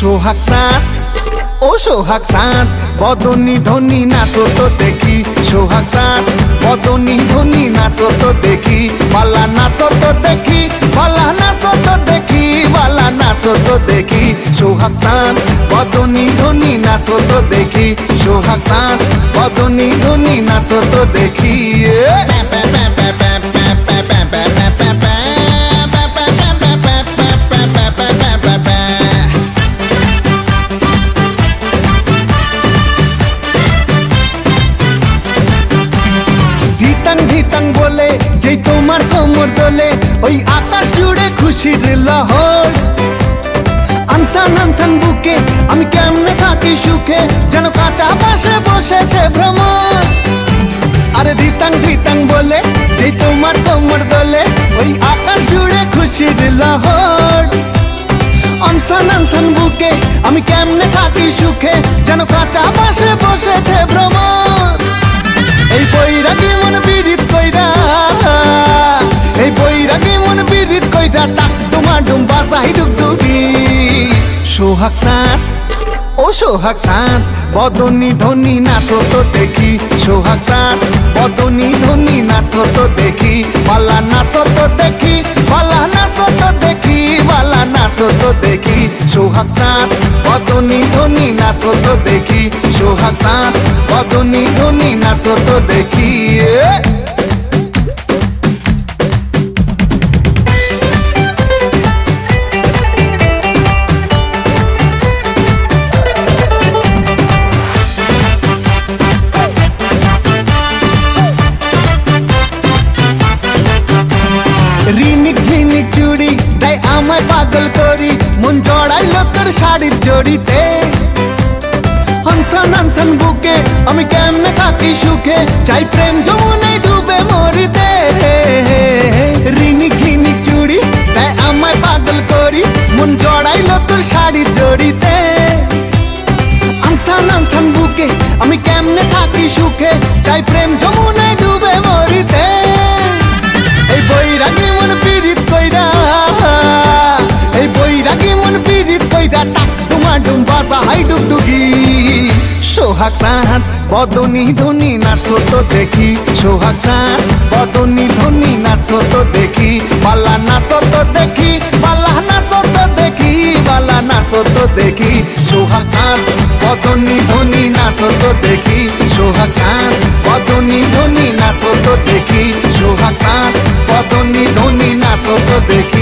সোহাগ চাঁদ ও সোহাগ চাঁদ বদনী ধনী নাচো তো দেখি সোহাগ চাঁদ বদনী ধনী নাচো তো দেখি বালা নাচো তো দেখি বালা নাচো তো দেখি বালা নাচো তো দেখি সোহাগ চাঁদ বদনী ধনী নাচো তো দেখি সোহাগ চাঁদ বদনী ধনী নাচো তো দেখি ধিতাং বলে যেই তোমার কোমর দোলে ওই আকাশ জুড়ে খুশির লহর আনসান আনসান বুকে আমি কেমনে থাকি সুখে যেন কাঁচা পাশে বসেছে ভ্রমর আরে ধিতাং বলে যেই তোমার কোমর দোলে ওই আকাশ জুড়ে খুশির লহর আনসান আনসান বুকে আমি কেমনে থাকি সুখে যেন কাঁচা পাশে বসেছে ভ্রমর এই বৈরাগী মন পীড়িত কইরা এই বৈরাগী মন পীড়িত কইরা টাক ডুমা ডুম বাজাই ডুগডুগি সোহাগ চাঁদ ও সোহাগ চাঁদ বদনী ধনী নাচো তো দেখি সোহাগ চাঁদ বদনী ধনী নাচো তো দেখি বালা নাচো তো দেখি বালা নাচো তো দেখি বালা নাচো তো দেখি সোহাগ চাঁদ বদনী ধনী নাচো তো দেখি সোহাগ চাঁদ বদনী ধনী নাচো তো দেখি রিনিক ঝিনিক চুড়ি তাই আমায় পাগল করি মন জড়াইলো তোর শাড়ির জড়িতে হনসন হনসন বুকে আমি কেমনে থাকি সুখে চাই প্রেম যমুনায় ডুবে মরিতে রিনিক ঝিনিক চুড়ি তাই আমায় পাগল করি মন জড়াইলো তোর শাড়ির জড়িতে হনসন হনসন বুকে আমি কেমনে থাকি সুখে চাই প্রেম যমুনায় ডুবে মরিতে এই বৈরাগী মন পীড়িত কইরা এই বৈরাগী মন পীড়িত কইরা টাক ডুমা ডুম বাজা হাই ডুগডুগি সোহাগ চাঁদ বদনী ধনী নাচো তো দেখি সোহাগ চাঁদ বদনী ধনী নাচো তো দেখি বালা নাচো তো দেখি বালা নাচো তো দেখি বালা নাচো তো দেখি সোহাগ চাঁদ বদনী ধনী নাচো তো দেখি সোহাগ চাঁদ বদনী ধনী নাচো তো দেখি সোহাগ চাঁদ বদনী ধনী নাচো তো দেখি